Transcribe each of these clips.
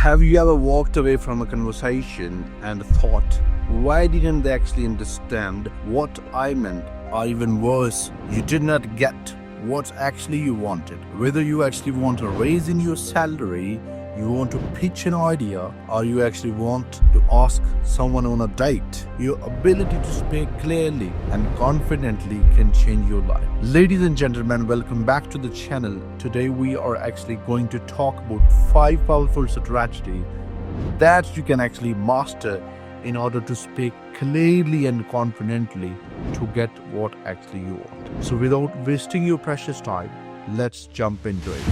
Have you ever walked away from a conversation and thought, why didn't they actually understand what I meant? Or even worse, you did not get what actually you wanted. Whether you actually want a raise in your salary, you want to pitch an idea, or you actually want to ask someone on a date, your ability to speak clearly and confidently can change your life. Ladies and gentlemen, welcome back to the channel. Today we are actually going to talk about 5 powerful strategies that you can actually master in order to speak clearly and confidently to get what actually you want. So without wasting your precious time, let's jump into it.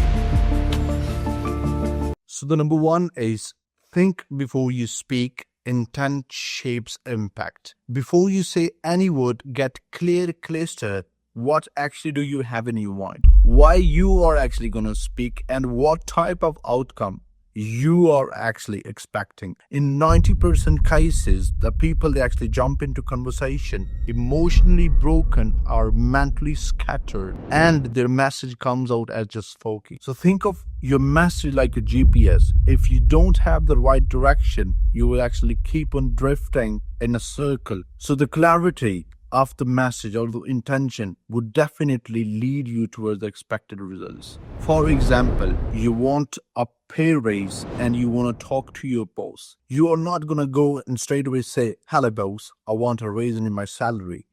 So the number 1 is think before you speak. Intent shapes impact. Before you say any word, get clear cluster. What actually do you have in your mind? Why you are actually going to speak and what type of outcome you are actually expecting. In 90% cases, the people they actually jump into conversation emotionally broken or mentally scattered, and their message comes out as just foggy. So think of your message like a GPS. If you don't have the right direction, you will actually keep on drifting in a circle. So the clarity of the message or the intention would definitely lead you towards the expected results. For example, you want a pay raise and you want to talk to your boss. You are not going to go and straight away say, "Hello boss, I want a raise in my salary."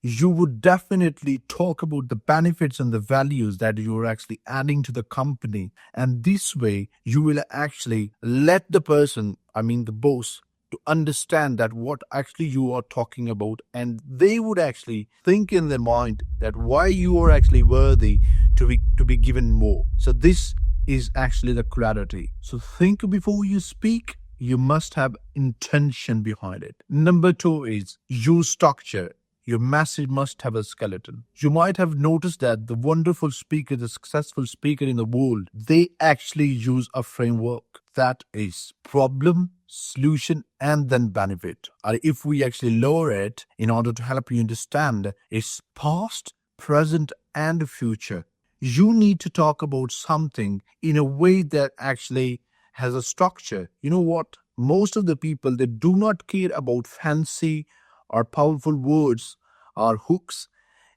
You would definitely talk about the benefits and the values that you are actually adding to the company. And this way, you will actually let the person, the boss, to understand that what actually you are talking about, and they would actually think in their mind that why you are actually worthy to be given more. So this is actually the clarity. So think before you speak. You must have intention behind it. Number 2 is use structure. Your message must have a skeleton. You might have noticed that the wonderful speaker, the successful speaker in the world, they actually use a framework that is problem, solution, and then benefit. Or if we actually lower it in order to help you understand, it's past, present, and future. You need to talk about something in a way that actually has a structure. You know what? Most of the people, they do not care about fancy or powerful words or hooks.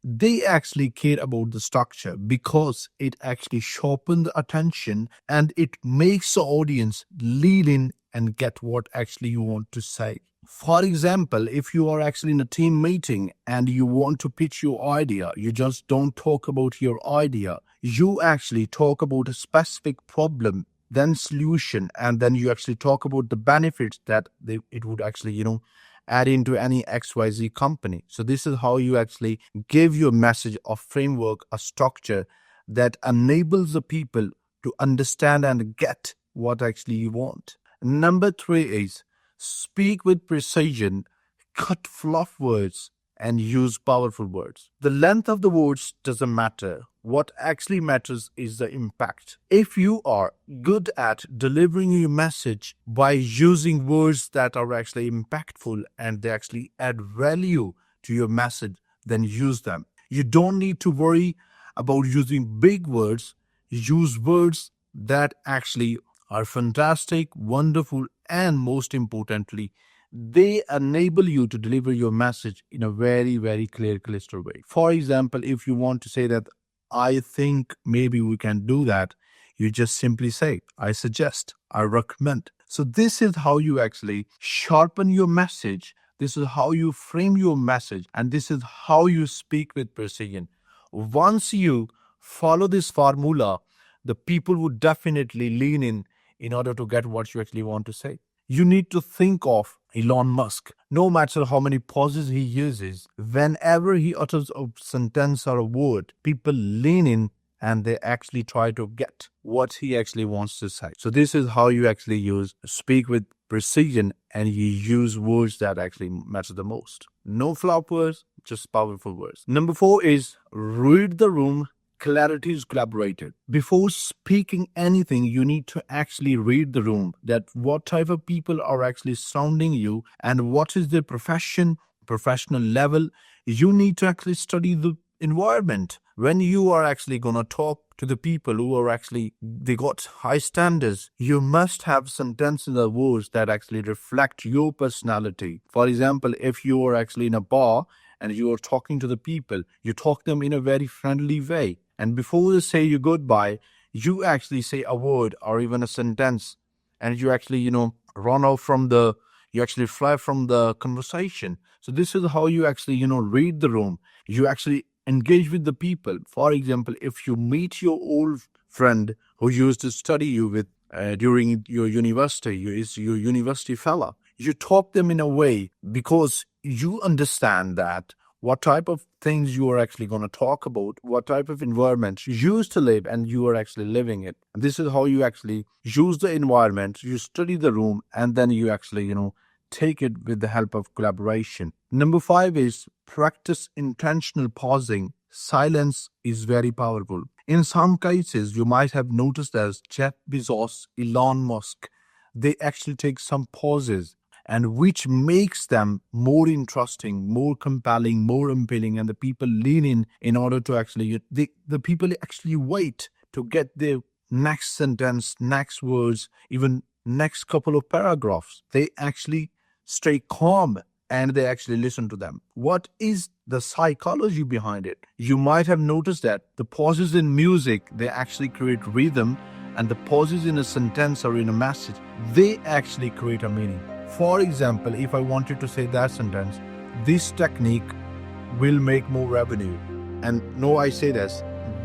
They actually care about the structure because it actually sharpens the attention and it makes the audience lean in and get what actually you want to say. For example, if you are actually in a team meeting and you want to pitch your idea, you just don't talk about your idea. You actually talk about a specific problem, then solution, and then you actually talk about the benefits that it would actually, add into any XYZ company. So this is how you actually give your message a framework, a structure that enables the people to understand and get what actually you want. Number 3 is speak with precision, cut fluff words, and use powerful words. The length of the words doesn't matter. What actually matters is the impact. If you are good at delivering your message by using words that are actually impactful and they actually add value to your message, then use them. You don't need to worry about using big words. Use words that actually are fantastic, wonderful, and most importantly, they enable you to deliver your message in a very, very clear, cluster way. For example, if you want to say that, "I think maybe we can do that," you just simply say, "I suggest," "I recommend." So this is how you actually sharpen your message. This is how you frame your message. And this is how you speak with precision. Once you follow this formula, the people would definitely lean in order to get what you actually want to say. You need to think of Elon Musk. No matter how many pauses he uses, whenever he utters a sentence or a word, people lean in and they actually try to get what he actually wants to say. So this is how you actually speak with precision, and you use words that actually matter the most. No flop words, just powerful words. Number 4 is read the room. Clarity is collaborated. Before speaking anything, you need to actually read the room, that what type of people are actually surrounding you and what is their professional level. You need to actually study the environment, When you are actually going to talk to the people who are actually, they got high standards, you must have sentences or words that actually reflect your personality. For example, if you are actually in a bar and you are talking to the people, you talk them in a very friendly way. And before they say you goodbye, you actually say a word or even a sentence, and you actually, run off from the, you actually fly from the conversation. So this is how you actually, read the room. You actually engage with the people. For example, if you meet your old friend who used to study you with during your university, you is your university fella, you talk them in a way because you understand that what type of things you are actually going to talk about, what type of environment you used to live, and you are actually living it. And this is how you actually use the environment, you study the room, and then you actually, take it with the help of collaboration. Number 5 is practice intentional pausing. Silence is very powerful. In some cases, you might have noticed as Jeff Bezos, Elon Musk, they actually take some pauses, and which makes them more interesting, more compelling, more appealing, and the people lean in order to actually, the people actually wait to get their next sentence, next words, even next couple of paragraphs. They actually stay calm and they actually listen to them. What is the psychology behind it? You might have noticed that the pauses in music, they actually create rhythm, and the pauses in a sentence or in a message, they actually create a meaning. For example, if I wanted to say that sentence, this technique will make more revenue. And no, I say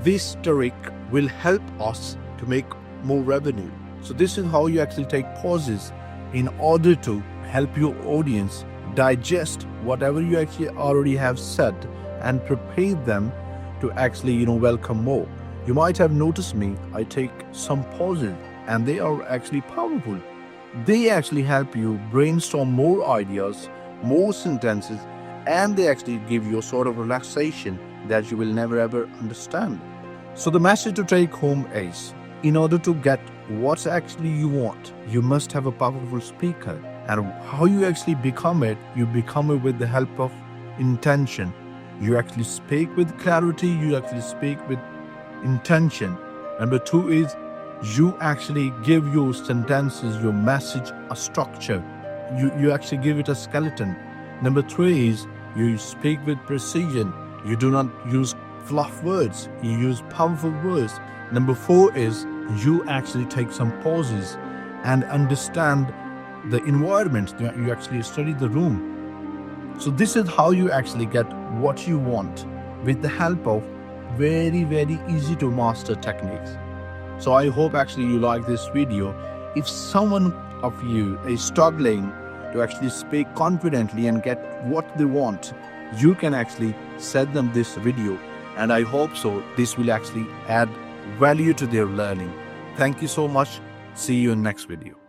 this trick will help us to make more revenue. So this is how you actually take pauses in order to help your audience digest whatever you actually already have said and prepare them to actually, welcome more. You might have noticed me, I take some pauses and they are actually powerful. They actually help you brainstorm more ideas, more sentences, and they actually give you a sort of relaxation that you will never ever understand. So the message to take home is, in order to get what actually you want, you must have a powerful speaker. And how you actually become it, you become it with the help of intention. You actually speak with clarity, you actually speak with intention. Number 2 is you actually give your sentences, your message a structure. You actually give it a skeleton. Number 3 is you speak with precision. You do not use fluff words, you use powerful words. Number 4 is you actually take some pauses and understand the environment. You actually study the room. So this is how you actually get what you want with the help of very, very easy to master techniques. So I hope actually you like this video. If someone of you is struggling to actually speak confidently and get what they want, you can actually send them this video, and I hope so this will actually add value to their learning. Thank you so much. See you in next video.